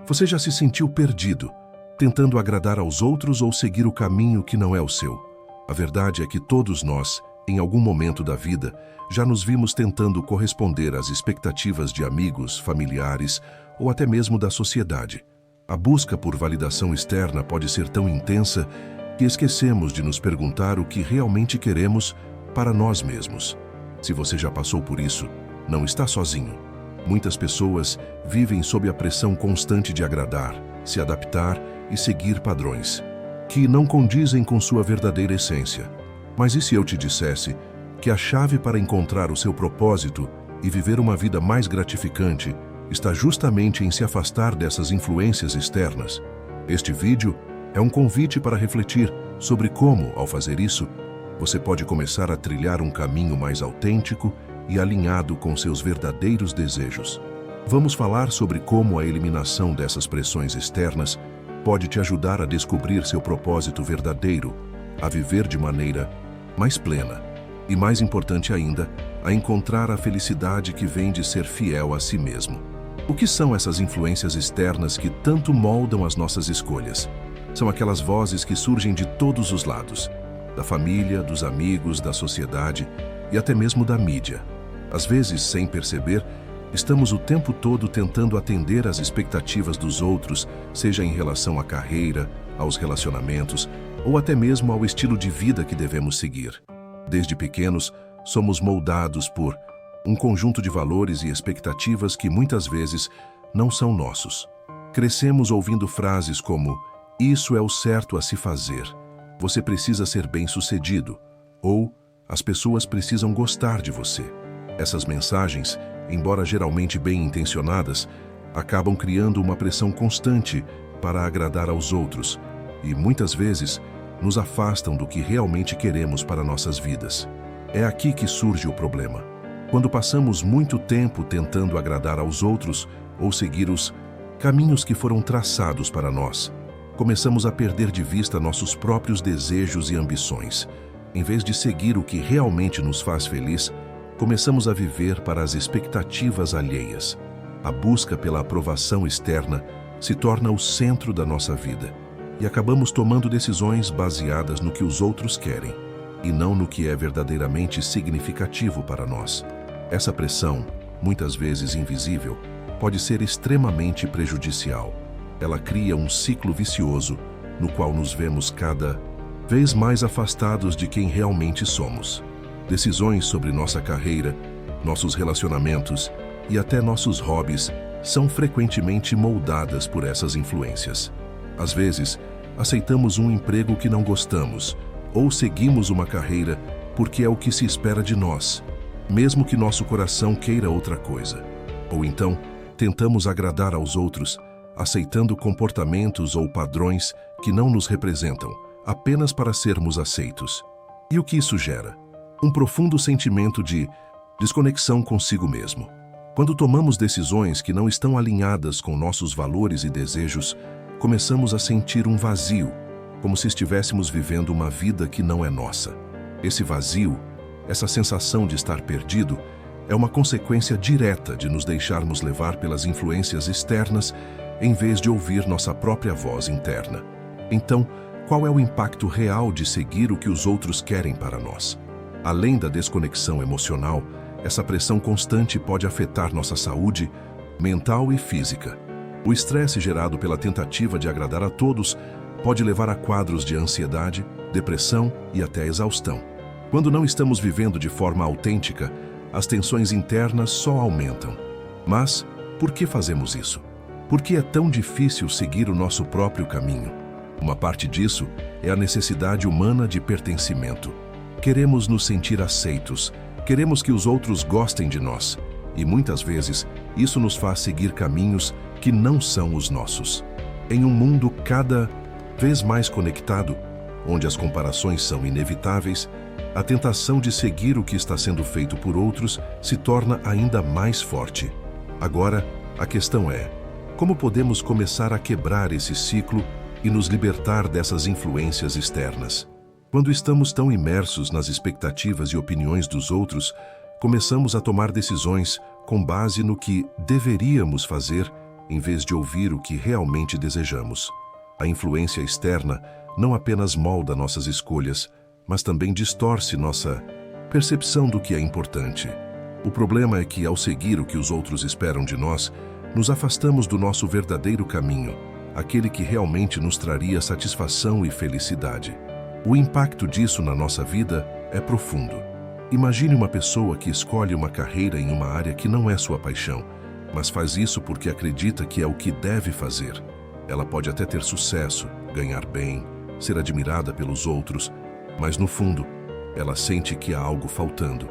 Você já se sentiu perdido, tentando agradar aos outros ou seguir o caminho que não é o seu? A verdade é que todos nós, em algum momento da vida, já nos vimos tentando corresponder às expectativas de amigos, familiares ou até mesmo da sociedade. A busca por validação externa pode ser tão intensa que esquecemos de nos perguntar o que realmente queremos para nós mesmos. Se você já passou por isso, não está sozinho. Muitas pessoas vivem sob a pressão constante de agradar, se adaptar e seguir padrões que não condizem com sua verdadeira essência. Mas e se eu te dissesse que a chave para encontrar o seu propósito e viver uma vida mais gratificante está justamente em se afastar dessas influências externas? Este vídeo é um convite para refletir sobre como, ao fazer isso, você pode começar a trilhar um caminho mais autêntico e alinhado com seus verdadeiros desejos. Vamos falar sobre como a eliminação dessas pressões externas pode te ajudar a descobrir seu propósito verdadeiro, a viver de maneira mais plena e, mais importante ainda, a encontrar a felicidade que vem de ser fiel a si mesmo. O que são essas influências externas que tanto moldam as nossas escolhas? São aquelas vozes que surgem de todos os lados, da família, dos amigos, da sociedade e até mesmo da mídia. Às vezes, sem perceber, estamos o tempo todo tentando atender às expectativas dos outros, seja em relação à carreira, aos relacionamentos ou até mesmo ao estilo de vida que devemos seguir. Desde pequenos, somos moldados por um conjunto de valores e expectativas que muitas vezes não são nossos. Crescemos ouvindo frases como "isso é o certo a se fazer", "você precisa ser bem-sucedido" ou "as pessoas precisam gostar de você". Essas mensagens, embora geralmente bem intencionadas, acabam criando uma pressão constante para agradar aos outros e, muitas vezes, nos afastam do que realmente queremos para nossas vidas. É aqui que surge o problema. Quando passamos muito tempo tentando agradar aos outros ou seguir os caminhos que foram traçados para nós, começamos a perder de vista nossos próprios desejos e ambições. Em vez de seguir o que realmente nos faz feliz, começamos a viver para as expectativas alheias. A busca pela aprovação externa se torna o centro da nossa vida e acabamos tomando decisões baseadas no que os outros querem e não no que é verdadeiramente significativo para nós. Essa pressão, muitas vezes invisível, pode ser extremamente prejudicial. Ela cria um ciclo vicioso no qual nos vemos cada vez mais afastados de quem realmente somos. Decisões sobre nossa carreira, nossos relacionamentos e até nossos hobbies são frequentemente moldadas por essas influências. Às vezes, aceitamos um emprego que não gostamos ou seguimos uma carreira porque é o que se espera de nós, mesmo que nosso coração queira outra coisa. Ou então, tentamos agradar aos outros, aceitando comportamentos ou padrões que não nos representam, apenas para sermos aceitos. E o que isso gera? Um profundo sentimento de desconexão consigo mesmo. Quando tomamos decisões que não estão alinhadas com nossos valores e desejos, começamos a sentir um vazio, como se estivéssemos vivendo uma vida que não é nossa. Esse vazio, essa sensação de estar perdido, é uma consequência direta de nos deixarmos levar pelas influências externas em vez de ouvir nossa própria voz interna. Então, qual é o impacto real de seguir o que os outros querem para nós? Além da desconexão emocional, essa pressão constante pode afetar nossa saúde mental e física. O estresse gerado pela tentativa de agradar a todos pode levar a quadros de ansiedade, depressão e até exaustão. Quando não estamos vivendo de forma autêntica, as tensões internas só aumentam. Mas, por que fazemos isso? Por que é tão difícil seguir o nosso próprio caminho? Uma parte disso é a necessidade humana de pertencimento. Queremos nos sentir aceitos, queremos que os outros gostem de nós, e muitas vezes isso nos faz seguir caminhos que não são os nossos. Em um mundo cada vez mais conectado, onde as comparações são inevitáveis, a tentação de seguir o que está sendo feito por outros se torna ainda mais forte. Agora, a questão é: como podemos começar a quebrar esse ciclo e nos libertar dessas influências externas? Quando estamos tão imersos nas expectativas e opiniões dos outros, começamos a tomar decisões com base no que deveríamos fazer em vez de ouvir o que realmente desejamos. A influência externa não apenas molda nossas escolhas, mas também distorce nossa percepção do que é importante. O problema é que, ao seguir o que os outros esperam de nós, nos afastamos do nosso verdadeiro caminho, aquele que realmente nos traria satisfação e felicidade. O impacto disso na nossa vida é profundo. Imagine uma pessoa que escolhe uma carreira em uma área que não é sua paixão, mas faz isso porque acredita que é o que deve fazer. Ela pode até ter sucesso, ganhar bem, ser admirada pelos outros, mas no fundo, ela sente que há algo faltando.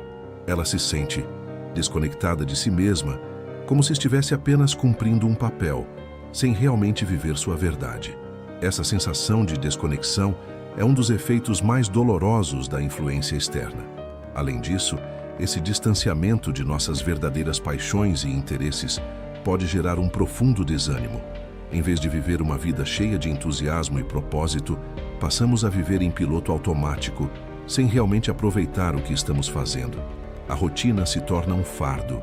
Ela se sente desconectada de si mesma, como se estivesse apenas cumprindo um papel, sem realmente viver sua verdade. Essa sensação de desconexão é um dos efeitos mais dolorosos da influência externa. Além disso, esse distanciamento de nossas verdadeiras paixões e interesses pode gerar um profundo desânimo. Em vez de viver uma vida cheia de entusiasmo e propósito, passamos a viver em piloto automático, sem realmente aproveitar o que estamos fazendo. A rotina se torna um fardo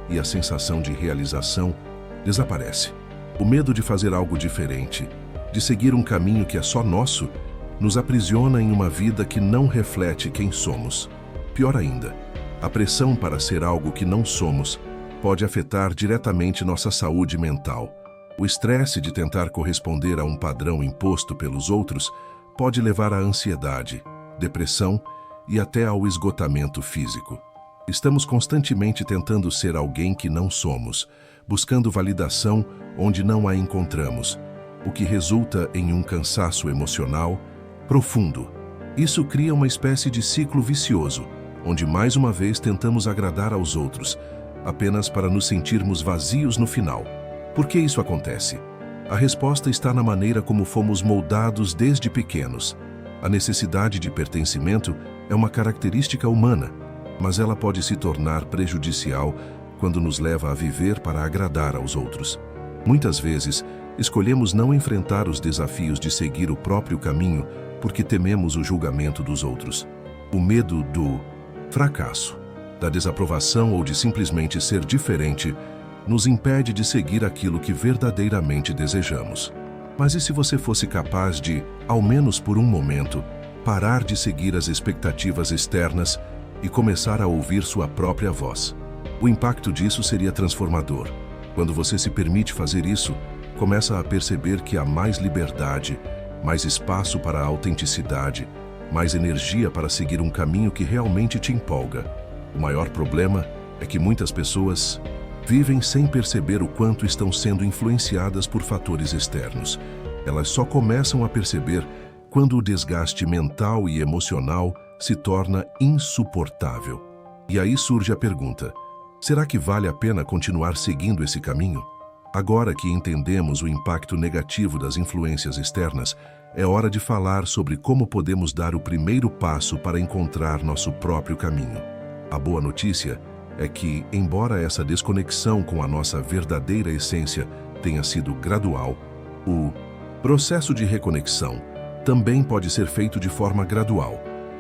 e a sensação de realização desaparece. O medo de fazer algo diferente, de seguir um caminho que é só nosso, nos aprisiona em uma vida que não reflete quem somos. Pior ainda, a pressão para ser algo que não somos pode afetar diretamente nossa saúde mental. O estresse de tentar corresponder a um padrão imposto pelos outros pode levar à ansiedade, depressão e até ao esgotamento físico. Estamos constantemente tentando ser alguém que não somos, buscando validação onde não a encontramos, o que resulta em um cansaço emocional profundo. Isso cria uma espécie de ciclo vicioso, onde mais uma vez tentamos agradar aos outros, apenas para nos sentirmos vazios no final. Por que isso acontece? A resposta está na maneira como fomos moldados desde pequenos. A necessidade de pertencimento é uma característica humana, mas ela pode se tornar prejudicial quando nos leva a viver para agradar aos outros. Muitas vezes, escolhemos não enfrentar os desafios de seguir o próprio caminho porque tememos o julgamento dos outros. O medo do fracasso, da desaprovação ou de simplesmente ser diferente nos impede de seguir aquilo que verdadeiramente desejamos. Mas e se você fosse capaz de, ao menos por um momento, parar de seguir as expectativas externas e começar a ouvir sua própria voz? O impacto disso seria transformador. Quando você se permite fazer isso, começa a perceber que há mais liberdade, mais espaço para a autenticidade, mais energia para seguir um caminho que realmente te empolga. O maior problema é que muitas pessoas vivem sem perceber o quanto estão sendo influenciadas por fatores externos. Elas só começam a perceber quando o desgaste mental e emocional se torna insuportável. E aí surge a pergunta: será que vale a pena continuar seguindo esse caminho? Agora que entendemos o impacto negativo das influências externas, é hora de falar sobre como podemos dar o primeiro passo para encontrar nosso próprio caminho. A boa notícia é que, embora essa desconexão com a nossa verdadeira essência tenha sido gradual, o processo de reconexão também pode ser feito de forma gradual,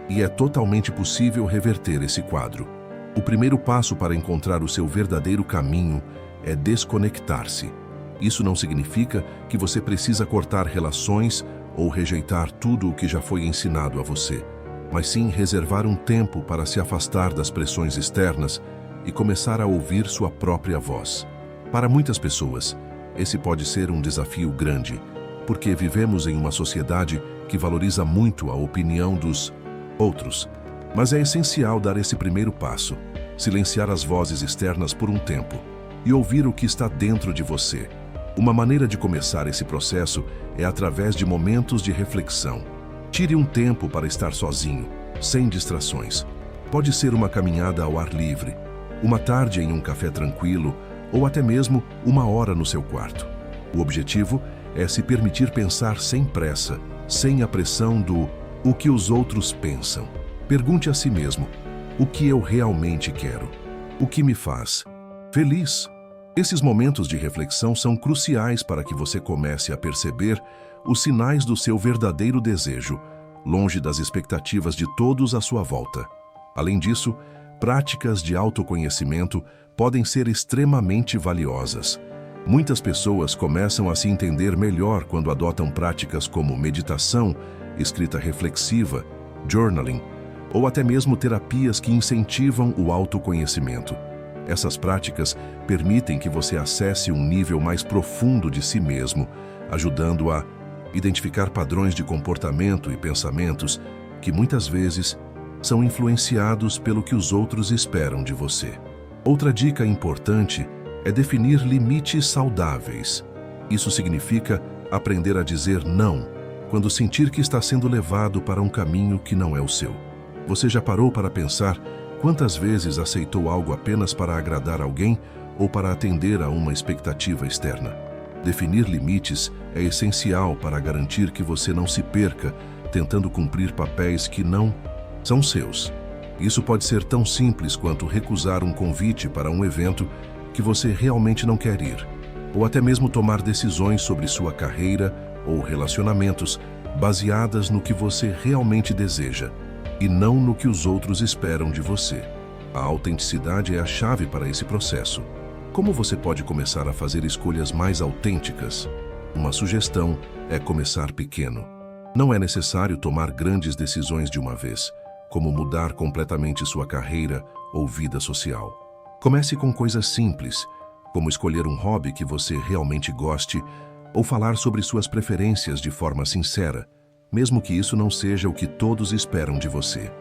e é totalmente possível reverter esse quadro. O primeiro passo para encontrar o seu verdadeiro caminho é desconectar-se. Isso não significa que você precisa cortar relações ou rejeitar tudo o que já foi ensinado a você, mas sim reservar um tempo para se afastar das pressões externas e começar a ouvir sua própria voz. Para muitas pessoas, esse pode ser um desafio grande, porque vivemos em uma sociedade que valoriza muito a opinião dos outros. Mas é essencial dar esse primeiro passo, silenciar as vozes externas por um tempo e ouvir o que está dentro de você. Uma maneira de começar esse processo é através de momentos de reflexão. Tire um tempo para estar sozinho, sem distrações. Pode ser uma caminhada ao ar livre, uma tarde em um café tranquilo ou até mesmo uma hora no seu quarto. O objetivo é se permitir pensar sem pressa, sem a pressão do o que os outros pensam. Pergunte a si mesmo: o que eu realmente quero? O que me faz feliz? Esses momentos de reflexão são cruciais para que você comece a perceber os sinais do seu verdadeiro desejo, longe das expectativas de todos à sua volta. Além disso, práticas de autoconhecimento podem ser extremamente valiosas. Muitas pessoas começam a se entender melhor quando adotam práticas como meditação, escrita reflexiva, journaling, ou até mesmo terapias que incentivam o autoconhecimento. Essas práticas permitem que você acesse um nível mais profundo de si mesmo, ajudando a identificar padrões de comportamento e pensamentos que muitas vezes são influenciados pelo que os outros esperam de você. Outra dica importante é definir limites saudáveis. Isso significa aprender a dizer não quando sentir que está sendo levado para um caminho que não é o seu. Você já parou para pensar quantas vezes aceitou algo apenas para agradar alguém ou para atender a uma expectativa externa? Definir limites é essencial para garantir que você não se perca tentando cumprir papéis que não são seus. Isso pode ser tão simples quanto recusar um convite para um evento que você realmente não quer ir, ou até mesmo tomar decisões sobre sua carreira ou relacionamentos baseadas no que você realmente deseja e não no que os outros esperam de você. A autenticidade é a chave para esse processo. Como você pode começar a fazer escolhas mais autênticas? Uma sugestão é começar pequeno. Não é necessário tomar grandes decisões de uma vez, como mudar completamente sua carreira ou vida social. Comece com coisas simples, como escolher um hobby que você realmente goste ou falar sobre suas preferências de forma sincera, mesmo que isso não seja o que todos esperam de você.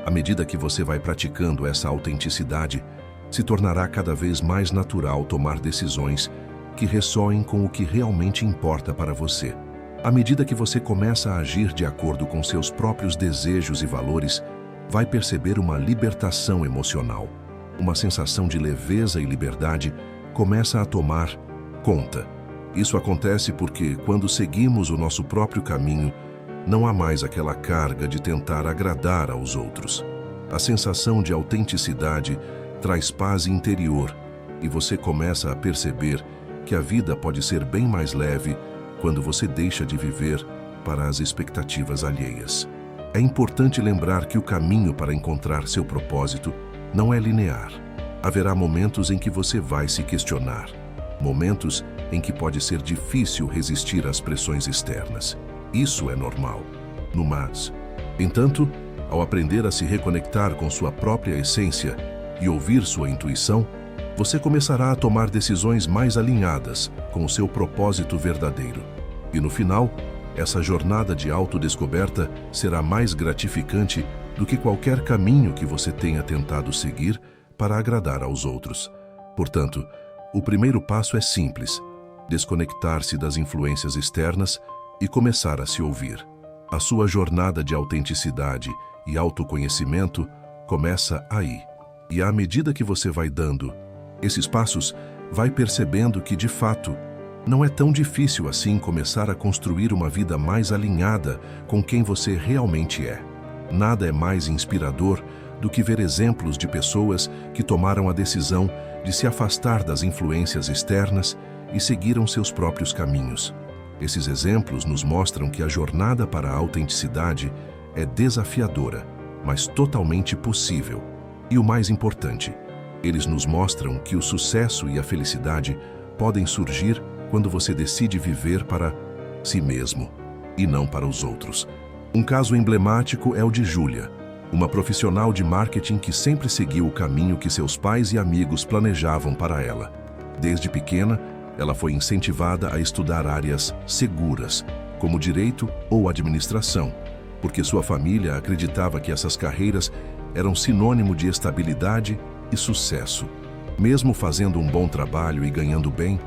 À medida que você vai praticando essa autenticidade, se tornará cada vez mais natural tomar decisões que ressoem com o que realmente importa para você. À medida que você começa a agir de acordo com seus próprios desejos e valores, vai perceber uma libertação emocional. Uma sensação de leveza e liberdade começa a tomar conta. Isso acontece porque, quando seguimos o nosso próprio caminho, não há mais aquela carga de tentar agradar aos outros. A sensação de autenticidade traz paz interior e você começa a perceber que a vida pode ser bem mais leve quando você deixa de viver para as expectativas alheias. É importante lembrar que o caminho para encontrar seu propósito não é linear. Haverá momentos em que você vai se questionar, momentos em que pode ser difícil resistir às pressões externas. Isso é normal. No mais, entanto, ao aprender a se reconectar com sua própria essência e ouvir sua intuição, você começará a tomar decisões mais alinhadas com o seu propósito verdadeiro. E no final, essa jornada de autodescoberta será mais gratificante do que qualquer caminho que você tenha tentado seguir para agradar aos outros. Portanto, o primeiro passo é simples: desconectar-se das influências externas e começar a se ouvir. A sua jornada de autenticidade e autoconhecimento começa aí. E à medida que você vai dando esses passos, vai percebendo que, de fato, não é tão difícil assim começar a construir uma vida mais alinhada com quem você realmente é. Nada é mais inspirador do que ver exemplos de pessoas que tomaram a decisão de se afastar das influências externas e seguiram seus próprios caminhos. Esses exemplos nos mostram que a jornada para a autenticidade é desafiadora, mas totalmente possível. E o mais importante, eles nos mostram que o sucesso e a felicidade podem surgir quando você decide viver para si mesmo e não para os outros. Um caso emblemático é o de Júlia, uma profissional de marketing que sempre seguiu o caminho que seus pais e amigos planejavam para ela. Desde pequena, ela foi incentivada a estudar áreas seguras, como direito ou administração, porque sua família acreditava que essas carreiras eram sinônimo de estabilidade e sucesso. Mesmo fazendo um bom trabalho e ganhando bem,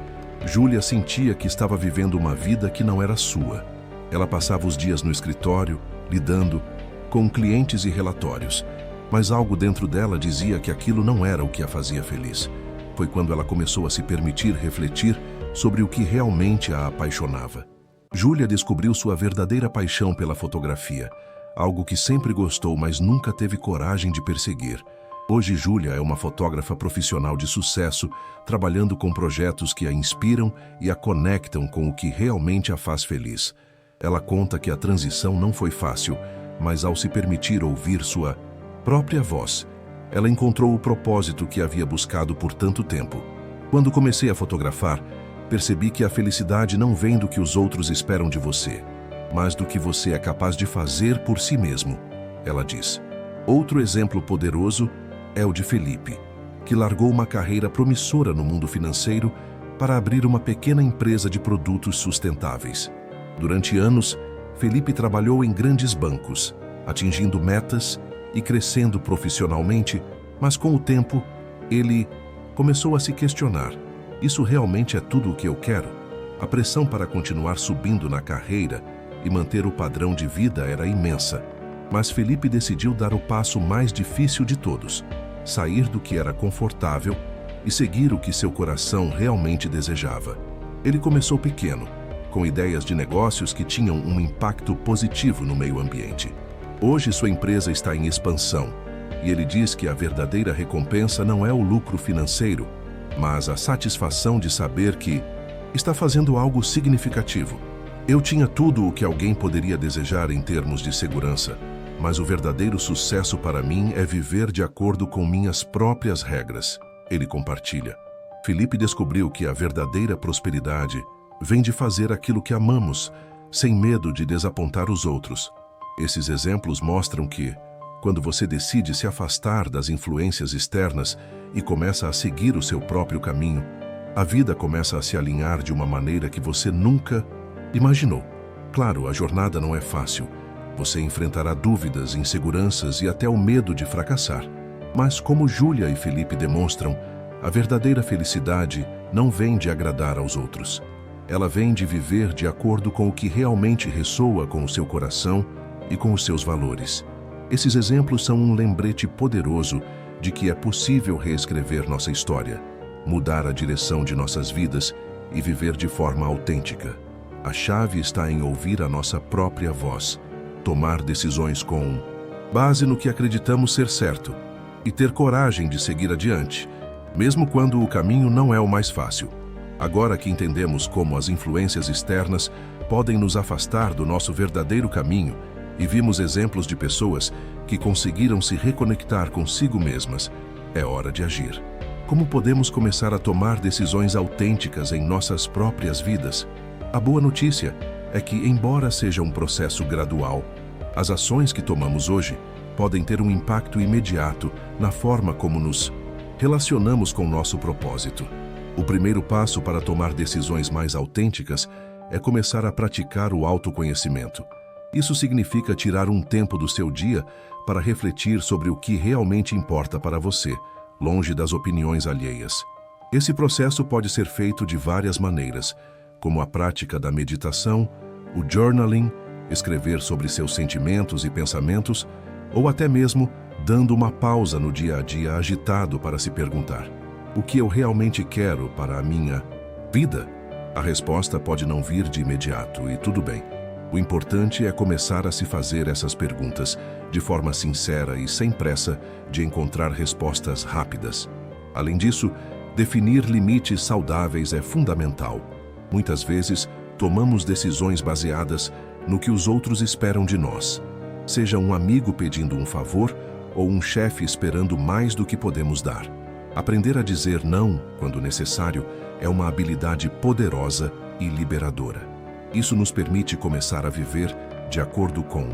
Júlia sentia que estava vivendo uma vida que não era sua. Ela passava os dias no escritório, lidando com clientes e relatórios, mas algo dentro dela dizia que aquilo não era o que a fazia feliz. Foi quando ela começou a se permitir refletir sobre o que realmente a apaixonava. Júlia descobriu sua verdadeira paixão pela fotografia, algo que sempre gostou, mas nunca teve coragem de perseguir. Hoje, Júlia é uma fotógrafa profissional de sucesso, trabalhando com projetos que a inspiram e a conectam com o que realmente a faz feliz. Ela conta que a transição não foi fácil, mas ao se permitir ouvir sua própria voz, ela encontrou o propósito que havia buscado por tanto tempo. Quando comecei a fotografar, percebi que a felicidade não vem do que os outros esperam de você, mas do que você é capaz de fazer por si mesmo, ela diz. Outro exemplo poderoso é o de Felipe, que largou uma carreira promissora no mundo financeiro para abrir uma pequena empresa de produtos sustentáveis. Durante anos, Felipe trabalhou em grandes bancos, atingindo metas e crescendo profissionalmente, mas com o tempo, ele começou a se questionar: isso realmente é tudo o que eu quero? A pressão para continuar subindo na carreira e manter o padrão de vida era imensa, mas Felipe decidiu dar o passo mais difícil de todos: sair do que era confortável e seguir o que seu coração realmente desejava. Ele começou pequeno, com ideias de negócios que tinham um impacto positivo no meio ambiente. Hoje sua empresa está em expansão e ele diz que a verdadeira recompensa não é o lucro financeiro, mas a satisfação de saber que está fazendo algo significativo. Eu tinha tudo o que alguém poderia desejar em termos de segurança, mas o verdadeiro sucesso para mim é viver de acordo com minhas próprias regras, ele compartilha. Felipe descobriu que a verdadeira prosperidade vem de fazer aquilo que amamos, sem medo de desapontar os outros. Esses exemplos mostram que, quando você decide se afastar das influências externas e começa a seguir o seu próprio caminho, a vida começa a se alinhar de uma maneira que você nunca imaginou. Claro, a jornada não é fácil. Você enfrentará dúvidas, inseguranças e até o medo de fracassar. Mas como Júlia e Felipe demonstram, a verdadeira felicidade não vem de agradar aos outros. Ela vem de viver de acordo com o que realmente ressoa com o seu coração e com os seus valores. Esses exemplos são um lembrete poderoso de que é possível reescrever nossa história, mudar a direção de nossas vidas e viver de forma autêntica. A chave está em ouvir a nossa própria voz, tomar decisões com base no que acreditamos ser certo e ter coragem de seguir adiante, mesmo quando o caminho não é o mais fácil. Agora que entendemos como as influências externas podem nos afastar do nosso verdadeiro caminho e vimos exemplos de pessoas que conseguiram se reconectar consigo mesmas, é hora de agir. Como podemos começar a tomar decisões autênticas em nossas próprias vidas? A boa notícia é que, embora seja um processo gradual, as ações que tomamos hoje podem ter um impacto imediato na forma como nos relacionamos com nosso propósito. O primeiro passo para tomar decisões mais autênticas é começar a praticar o autoconhecimento. Isso significa tirar um tempo do seu dia para refletir sobre o que realmente importa para você, longe das opiniões alheias. Esse processo pode ser feito de várias maneiras, como a prática da meditação, o journaling, escrever sobre seus sentimentos e pensamentos, ou até mesmo dando uma pausa no dia a dia agitado para se perguntar: o que eu realmente quero para a minha vida? A resposta pode não vir de imediato e tudo bem. O importante é começar a se fazer essas perguntas de forma sincera e sem pressa de encontrar respostas rápidas. Além disso, definir limites saudáveis é fundamental. Muitas vezes, tomamos decisões baseadas no que os outros esperam de nós, seja um amigo pedindo um favor ou um chefe esperando mais do que podemos dar. Aprender a dizer não, quando necessário, é uma habilidade poderosa e liberadora. Isso nos permite começar a viver de acordo com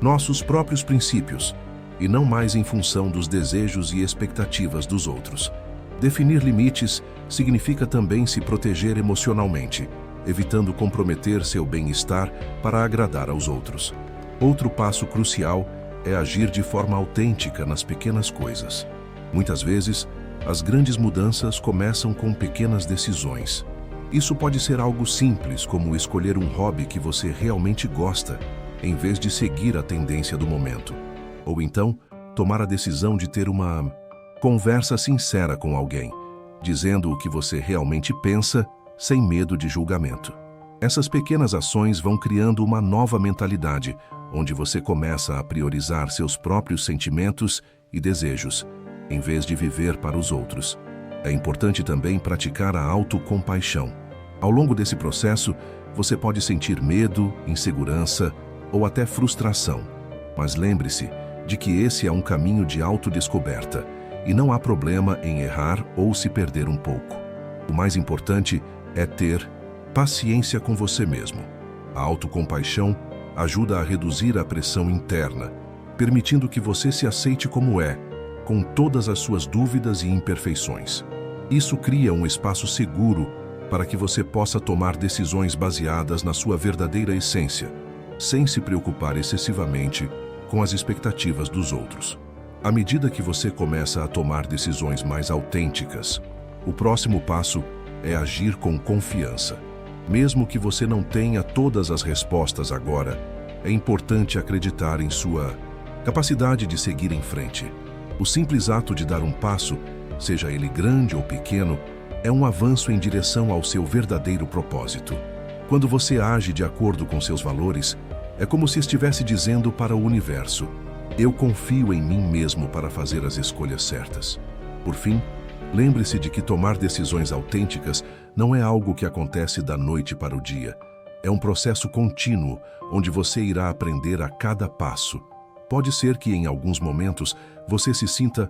nossos próprios princípios e não mais em função dos desejos e expectativas dos outros. Definir limites significa também se proteger emocionalmente, evitando comprometer seu bem-estar para agradar aos outros. Outro passo crucial é agir de forma autêntica nas pequenas coisas. Muitas vezes, as grandes mudanças começam com pequenas decisões. Isso pode ser algo simples, como escolher um hobby que você realmente gosta, em vez de seguir a tendência do momento. Ou então, tomar a decisão de ter uma conversa sincera com alguém, dizendo o que você realmente pensa, sem medo de julgamento. Essas pequenas ações vão criando uma nova mentalidade, onde você começa a priorizar seus próprios sentimentos e desejos, em vez de viver para os outros. É importante também praticar a autocompaixão. Ao longo desse processo, você pode sentir medo, insegurança ou até frustração. Mas lembre-se de que esse é um caminho de autodescoberta e não há problema em errar ou se perder um pouco. O mais importante é ter paciência com você mesmo. A autocompaixão ajuda a reduzir a pressão interna, permitindo que você se aceite como é, com todas as suas dúvidas e imperfeições. Isso cria um espaço seguro para que você possa tomar decisões baseadas na sua verdadeira essência, sem se preocupar excessivamente com as expectativas dos outros. À medida que você começa a tomar decisões mais autênticas, o próximo passo é agir com confiança. Mesmo que você não tenha todas as respostas agora, é importante acreditar em sua capacidade de seguir em frente. O simples ato de dar um passo, seja ele grande ou pequeno, é um avanço em direção ao seu verdadeiro propósito. Quando você age de acordo com seus valores, é como se estivesse dizendo para o universo: eu confio em mim mesmo para fazer as escolhas certas. Por fim, lembre-se de que tomar decisões autênticas não é algo que acontece da noite para o dia. É um processo contínuo, onde você irá aprender a cada passo. Pode ser que em alguns momentos você se sinta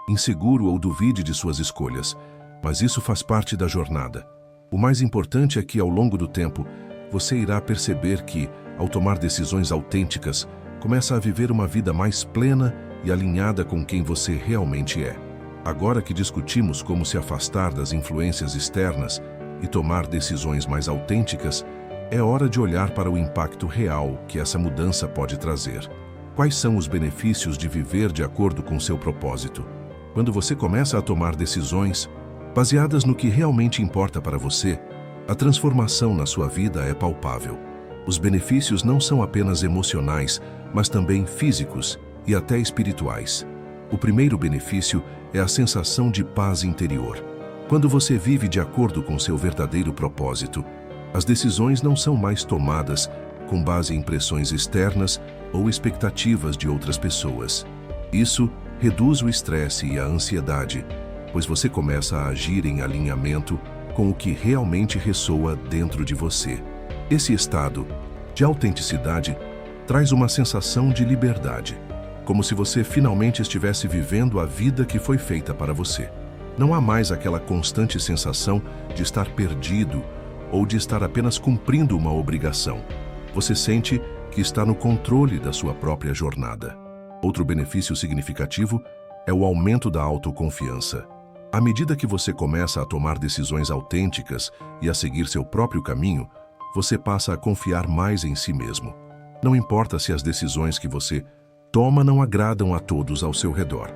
inseguro ou duvide de suas escolhas, mas isso faz parte da jornada. O mais importante é que, ao longo do tempo, você irá perceber que, ao tomar decisões autênticas, começa a viver uma vida mais plena e alinhada com quem você realmente é. Agora que discutimos como se afastar das influências externas e tomar decisões mais autênticas, é hora de olhar para o impacto real que essa mudança pode trazer. Quais são os benefícios de viver de acordo com seu propósito? Quando você começa a tomar decisões baseadas no que realmente importa para você, a transformação na sua vida é palpável. Os benefícios não são apenas emocionais, mas também físicos e até espirituais. O primeiro benefício é a sensação de paz interior. Quando você vive de acordo com seu verdadeiro propósito, as decisões não são mais tomadas com base em pressões externas ou expectativas de outras pessoas. Isso reduz o estresse e a ansiedade, pois você começa a agir em alinhamento com o que realmente ressoa dentro de você. Esse estado de autenticidade traz uma sensação de liberdade, como se você finalmente estivesse vivendo a vida que foi feita para você. Não há mais aquela constante sensação de estar perdido ou de estar apenas cumprindo uma obrigação. Você sente que está no controle da sua própria jornada. Outro benefício significativo é o aumento da autoconfiança. À medida que você começa a tomar decisões autênticas e a seguir seu próprio caminho, você passa a confiar mais em si mesmo. Não importa se as decisões que você toma não agradam a todos ao seu redor.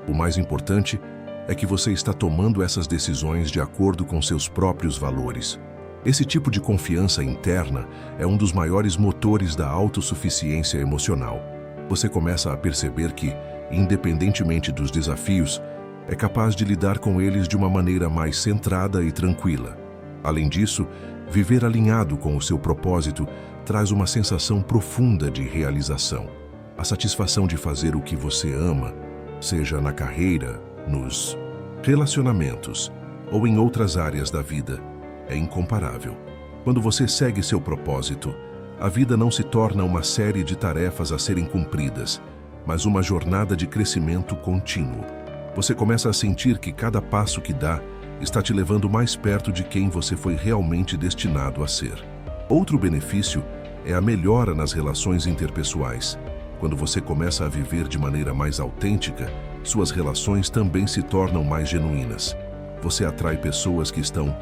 O mais importante é que você está tomando essas decisões de acordo com seus próprios valores. Esse tipo de confiança interna é um dos maiores motores da autossuficiência emocional. Você começa a perceber que, independentemente dos desafios, é capaz de lidar com eles de uma maneira mais centrada e tranquila. Além disso, viver alinhado com o seu propósito traz uma sensação profunda de realização. A satisfação de fazer o que você ama, seja na carreira, nos relacionamentos ou em outras áreas da vida, é incomparável. Quando você segue seu propósito, a vida não se torna uma série de tarefas a serem cumpridas, mas uma jornada de crescimento contínuo. Você começa a sentir que cada passo que dá está te levando mais perto de quem você foi realmente destinado a ser. Outro benefício é a melhora nas relações interpessoais. Quando você começa a viver de maneira mais autêntica, suas relações também se tornam mais genuínas. Você atrai pessoas que estão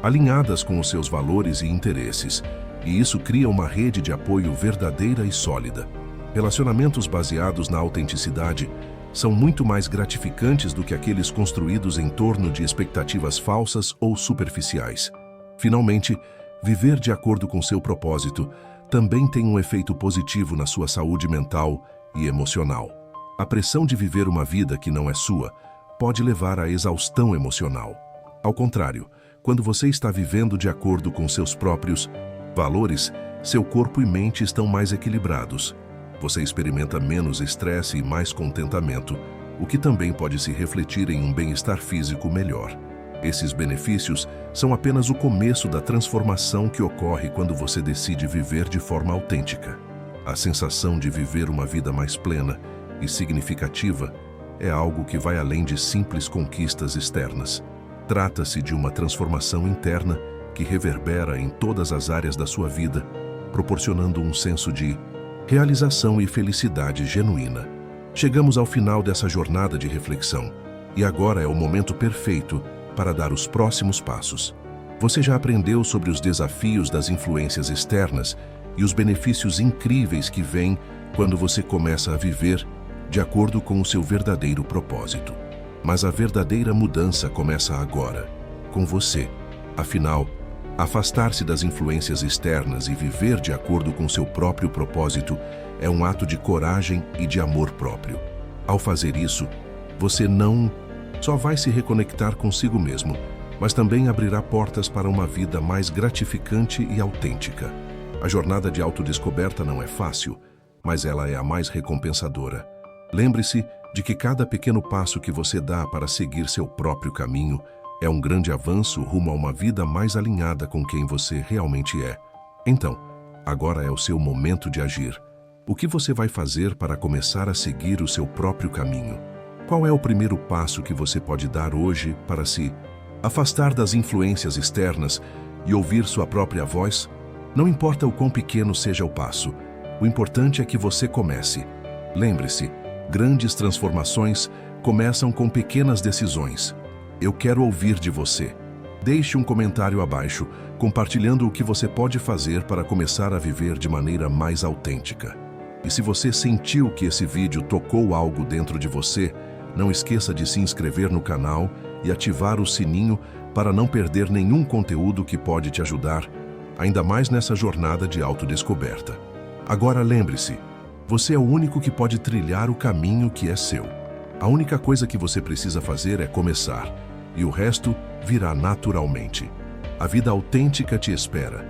alinhadas com os seus valores e interesses, e isso cria uma rede de apoio verdadeira e sólida. Relacionamentos baseados na autenticidade são muito mais gratificantes do que aqueles construídos em torno de expectativas falsas ou superficiais. Finalmente, viver de acordo com seu propósito também tem um efeito positivo na sua saúde mental e emocional. A pressão de viver uma vida que não é sua pode levar à exaustão emocional. Ao contrário, quando você está vivendo de acordo com seus próprios valores, seu corpo e mente estão mais equilibrados. Você experimenta menos estresse e mais contentamento, o que também pode se refletir em um bem-estar físico melhor. Esses benefícios são apenas o começo da transformação que ocorre quando você decide viver de forma autêntica. A sensação de viver uma vida mais plena e significativa é algo que vai além de simples conquistas externas. Trata-se de uma transformação interna que reverbera em todas as áreas da sua vida, proporcionando um senso de realização e felicidade genuína. Chegamos ao final dessa jornada de reflexão e agora é o momento perfeito para dar os próximos passos. Você já aprendeu sobre os desafios das influências externas e os benefícios incríveis que vêm quando você começa a viver de acordo com o seu verdadeiro propósito. Mas a verdadeira mudança começa agora, com você. Afinal, afastar-se das influências externas e viver de acordo com seu próprio propósito é um ato de coragem e de amor próprio. Ao fazer isso, você não só vai se reconectar consigo mesmo, mas também abrirá portas para uma vida mais gratificante e autêntica. A jornada de autodescoberta não é fácil, mas ela é a mais recompensadora. Lembre-se de que cada pequeno passo que você dá para seguir seu próprio caminho é um grande avanço rumo a uma vida mais alinhada com quem você realmente é. Então, agora é o seu momento de agir. O que você vai fazer para começar a seguir o seu próprio caminho? Qual é o primeiro passo que você pode dar hoje para se afastar das influências externas e ouvir sua própria voz? Não importa o quão pequeno seja o passo, o importante é que você comece. Lembre-se, grandes transformações começam com pequenas decisões. Eu quero ouvir de você. Deixe um comentário abaixo, compartilhando o que você pode fazer para começar a viver de maneira mais autêntica. E se você sentiu que esse vídeo tocou algo dentro de você, não esqueça de se inscrever no canal e ativar o sininho para não perder nenhum conteúdo que pode te ajudar, ainda mais nessa jornada de autodescoberta. Agora lembre-se, você é o único que pode trilhar o caminho que é seu. A única coisa que você precisa fazer é começar, e o resto virá naturalmente. A vida autêntica te espera.